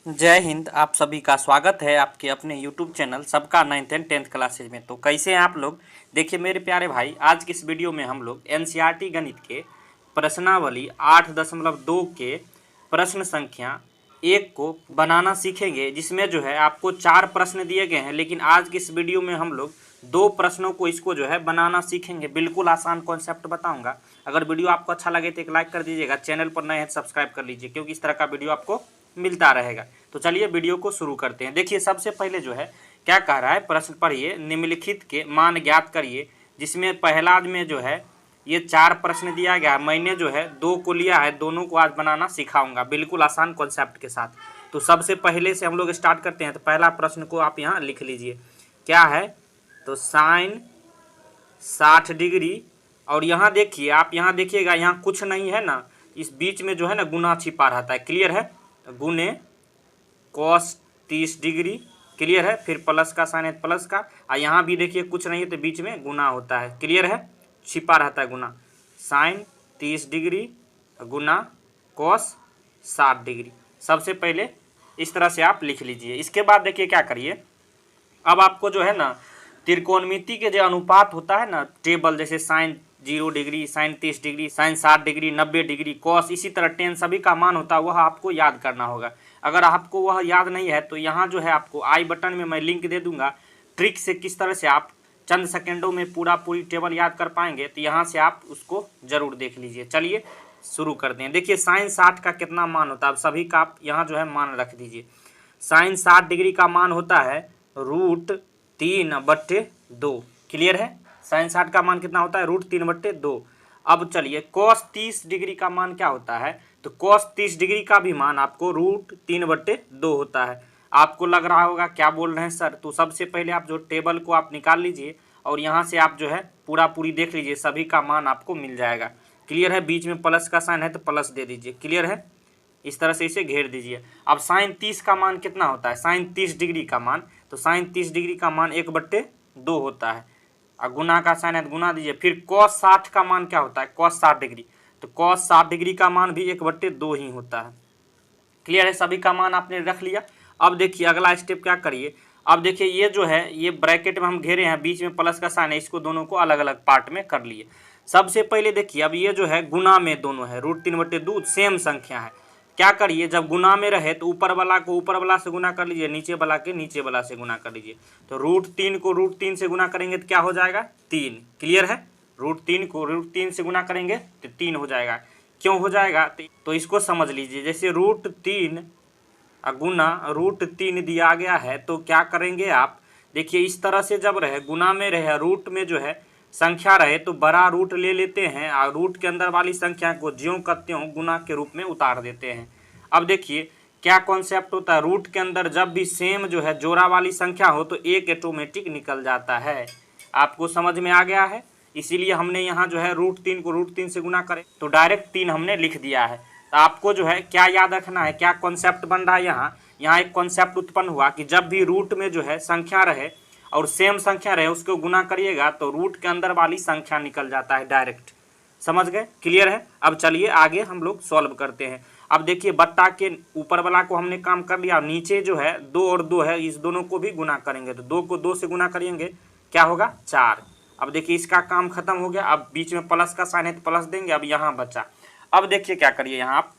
जय हिंद। आप सभी का स्वागत है आपके अपने YouTube चैनल सबका 9th एंड 10th क्लासेज में। तो कैसे हैं आप लोग? देखिए मेरे प्यारे भाई, आज की इस वीडियो में हम लोग NCERT गणित के प्रश्नावली 8.2 के प्रश्न संख्या 1 को बनाना सीखेंगे, जिसमें जो है आपको 4 प्रश्न दिए गए हैं, लेकिन आज की इस वीडियो में हम लोग 2 प्रश्नों को इसको जो है बनाना सीखेंगे। बिल्कुल आसान कॉन्सेप्ट बताऊंगा। अगर वीडियो आपको अच्छा लगे तो एक लाइक कर दीजिएगा, चैनल पर नए हैं सब्सक्राइब कर लीजिए, क्योंकि इस तरह का वीडियो आपको मिलता रहेगा। तो चलिए वीडियो को शुरू करते हैं। देखिए सबसे पहले जो है क्या कह रहा है, प्रश्न पढ़िए। निम्नलिखित के मान ज्ञात करिए, जिसमें पहला में जो है ये 4 प्रश्न दिया गया है। मैंने जो है 2 को लिया है, दोनों को आज बनाना सिखाऊंगा बिल्कुल आसान कॉन्सेप्ट के साथ। तो सबसे पहले से हम लोग स्टार्ट करते हैं। तो पहला प्रश्न को आप यहाँ लिख लीजिए, क्या है तो साइन 60 डिग्री। और यहाँ देखिए, आप यहाँ देखिएगा, यहाँ कुछ नहीं है ना, इस बीच में जो है ना गुना छिपा रहता है। क्लियर है? गुने कॉस 30 डिग्री। क्लियर है? फिर प्लस का साइन है प्लस का, और यहाँ भी देखिए कुछ नहीं है तो बीच में गुना होता है। क्लियर है? छिपा रहता है गुना। साइन 30 डिग्री गुना कॉस 60 डिग्री। सबसे पहले इस तरह से आप लिख लीजिए। इसके बाद देखिए क्या करिए, अब आपको जो है ना त्रिकोणमिति के जो अनुपात होता है ना, टेबल जैसे sine 0 degree, sine 30 degree, sine 60 degree, 90 degree, cos, इसी तरह टेन, सभी का मान होता है, वह आपको याद करना होगा। अगर आपको वह याद नहीं है तो यहाँ जो है आपको आई बटन में मैं लिंक दे दूंगा, ट्रिक से किस तरह से आप चंद सेकेंडों में पूरी टेबल याद कर पाएंगे, तो यहाँ से आप उसको जरूर देख लीजिए। चलिए शुरू करते हैं। देखिए साइन 60 का कितना मान होता है, आप सभी का आप यहाँ जो है मान रख दीजिए। साइन 60 डिग्री का मान होता है √3/2। क्लियर है? साइन 60 का मान कितना होता है? √3/2। अब चलिए कॉस 30 डिग्री का मान क्या होता है, तो कॉस 30 डिग्री का भी मान आपको √3/2 होता है। आपको लग रहा होगा क्या बोल रहे हैं सर, तो सबसे पहले आप जो टेबल को आप निकाल लीजिए और यहाँ से आप जो है पूरी देख लीजिए, सभी का मान आपको मिल जाएगा। क्लियर है? बीच में प्लस का साइन है तो प्लस दे दीजिए। क्लियर है? इस तरह से इसे घेर दीजिए। अब साइन 30 का मान कितना होता है, साइन 30 डिग्री का मान, तो साइन 30 डिग्री का मान 1/2 होता है। और गुना का साइन है तो गुना दीजिए। फिर कॉस 60 का मान क्या होता है, कॉस 60 डिग्री, तो कॉस 60 डिग्री का मान भी 1/2 ही होता है। क्लियर है? सभी का मान आपने रख लिया। अब देखिए अगला स्टेप क्या करिए, अब देखिए ये जो है ये ब्रैकेट में हम घेरे हैं, बीच में प्लस का साइन है, इसको दोनों को अलग अलग पार्ट में कर लिए। सबसे पहले देखिए, अब ये जो है गुना में दोनों है, √3/2 सेम संख्या है। क्या करिए, जब गुना में रहे तो ऊपर वाला को ऊपर वाला से गुना कर लीजिए, नीचे वाला के नीचे वाला से गुना कर लीजिए। तो √3 को √3 से गुना करेंगे तो क्या हो जाएगा, 3। क्लियर है? √3 को √3 से गुना करेंगे तो 3 हो जाएगा। क्यों हो जाएगा, तो इसको समझ लीजिए। जैसे √3 गुना √3 दिया गया है, तो क्या करेंगे आप, देखिए इस तरह से जब रहे गुना में रहे, रूट में जो है संख्या रहे तो बड़ा रूट ले लेते हैं और रूट के अंदर वाली संख्या को ज्यों का त्यों गुना के रूप में उतार देते हैं। अब देखिए क्या कॉन्सेप्ट होता है, रूट के अंदर जब भी सेम जो है जोड़ा वाली संख्या हो तो एक ऑटोमेटिक निकल जाता है। आपको समझ में आ गया है? इसीलिए हमने यहाँ जो है √3 को √3 से गुना करें तो डायरेक्ट 3 हमने लिख दिया है। तो आपको जो है क्या याद रखना है, क्या कॉन्सेप्ट बन रहा है यहाँ एक कॉन्सेप्ट उत्पन्न हुआ कि जब भी रूट में जो है संख्या रहे और सेम संख्या रहे, उसको गुना करिएगा तो रूट के अंदर वाली संख्या निकल जाता है डायरेक्ट। समझ गए? क्लियर है? अब चलिए आगे हम लोग सॉल्व करते हैं। अब देखिए बट्टा के ऊपर वाला को हमने काम कर लिया, नीचे जो है 2 और 2 है, इस दोनों को भी गुना करेंगे तो 2 को 2 से गुना करेंगे, क्या होगा, 4। अब देखिए इसका काम खत्म हो गया। अब बीच में प्लस का साइन है तो प्लस देंगे। अब यहाँ बचा। अब देखिए क्या करिए, यहाँ आप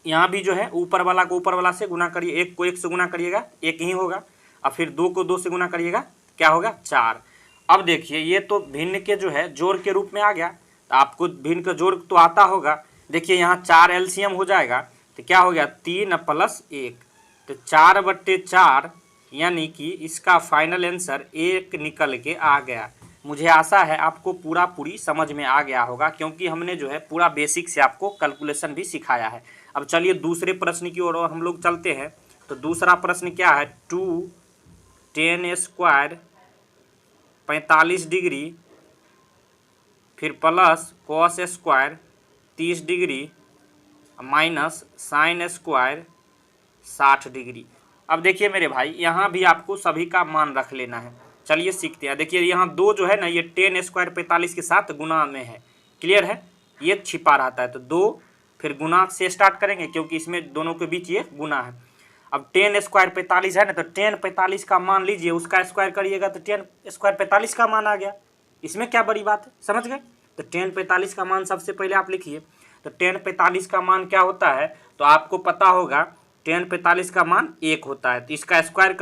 यहाँ भी जो है ऊपर वाला को ऊपर वाला से गुना करिए, 1 को 1 से गुना करिएगा, 1 ही होगा। अब फिर 2 को 2 से गुना करिएगा, क्या होगा, 4। अब देखिए ये तो भिन्न के जो है जोड़ के रूप में आ गया, तो आपको भिन्न का जोड़ तो आता होगा। देखिए यहाँ 4 एलसीएम हो जाएगा तो क्या हो गया, 3 + 1, तो 4/4, यानी कि इसका फाइनल आंसर 1 निकल के आ गया। मुझे आशा है आपको पूरी समझ में आ गया होगा, क्योंकि हमने जो है पूरा बेसिक से आपको कैलकुलेशन भी सिखाया है। अब चलिए दूसरे प्रश्न की ओर हम लोग चलते हैं। तो दूसरा प्रश्न क्या है, 2tan² 45 डिग्री, फिर plus cos² 30 degree minus sin² 60 degree. अब देखिए मेरे भाई यहाँ भी आपको सभी का मान रख लेना है। चलिए सीखते हैं। देखिए यहाँ 2 जो है ना, ये tan² 45 के साथ गुना में है। क्लियर है? ये छिपा रहता है तो 2 फिर गुना से स्टार्ट करेंगे, क्योंकि इसमें दोनों के बीच ये गुना है। अब 10 स्क्वायर 45 है ना, तो 10 45 का मान लीजिए, उसका स्क्वायर करिएगा तो 10 स्क्वायर 45 का मान आ गया। इसमें क्या बड़ी बात है, समझ गए। तो 10 45 का मान सबसे पहले आप लिखिए। तो 10 45 का मान क्या होता है, तो आपको पता होगा 10 45 का मान 1 होता है। तो इसका स्क्वायर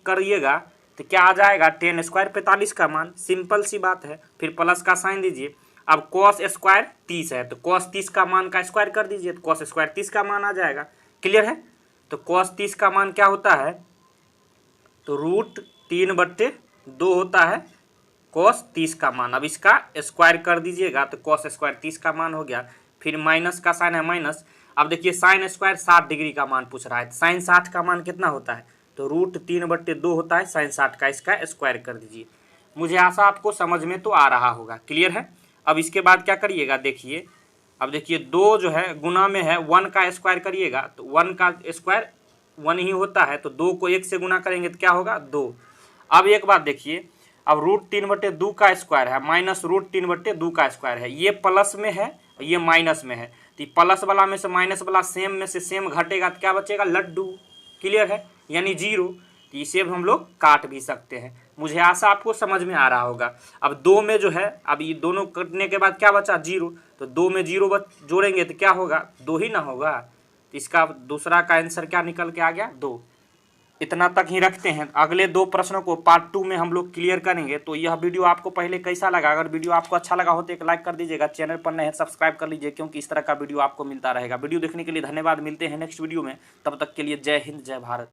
करिएगा तो क्या आ जाएगा, 10 स्क्वायर 45 का मान। सिंपल सी बात है। फिर प्लस का साइन दीजिए। अब कॉस स्क्वायर 30 है, तो कॉस 30 का मान का स्क्वायर कर दीजिए, तो कॉस स्क्वायर 30 का मान आ जाएगा। क्लियर है। तो कॉस 30 का मान क्या होता है, तो √3/2 होता है कॉस 30 का मान। अब इसका स्क्वायर कर दीजिएगा तो कॉस स्क्वायर 30 का मान हो गया। फिर माइनस का साइन है माइनस। अब देखिए साइन स्क्वायर 60 डिग्री का मान पूछ रहा है, साइन 60 का मान कितना होता है, तो √3/2 होता है साइन 60 का। इसका स्क्वायर कर दीजिए। मुझे आशा आपको समझ में तो आ रहा होगा। क्लियर है। अब इसके बाद क्या करिएगा, देखिए अब देखिए 2 जो है गुना में है, 1 का स्क्वायर करिएगा तो 1 का स्क्वायर 1 ही होता है, तो 2 को 1 से गुना करेंगे तो क्या होगा 2। अब एक बात देखिए, अब √3/2 का स्क्वायर है माइनस √3/2 का स्क्वायर है, ये प्लस में है ये माइनस में है। तो प्लस वाला में से माइनस वाला सेम में से सेम घटेगा तो क्या बचेगा, लड्डू। क्लियर है, यानी 0। तो इसे हम लोग काट भी सकते हैं। मुझे आशा आपको समझ में आ रहा होगा। अब 2 में जो है, अब ये दोनों कटने के बाद क्या बचा 0, तो 2 में 0 जोड़ेंगे तो क्या होगा 2 ही ना होगा। तो इसका दूसरा का आंसर क्या निकल के आ गया 2। इतना तक ही रखते हैं। अगले 2 प्रश्नों को पार्ट 2 में हम लोग क्लियर करेंगे। तो यह वीडियो आपको पहले कैसा लगा, अगर वीडियो आपको अच्छा लगा हो तो एक लाइक कर दीजिएगा, चैनल पर नए सब्सक्राइब कर लीजिए, क्योंकि इस तरह का वीडियो आपको मिलता रहेगा। वीडियो देखने के लिए धन्यवाद। मिलते हैं नेक्स्ट वीडियो में, तब तक के लिए जय हिंद जय भारत।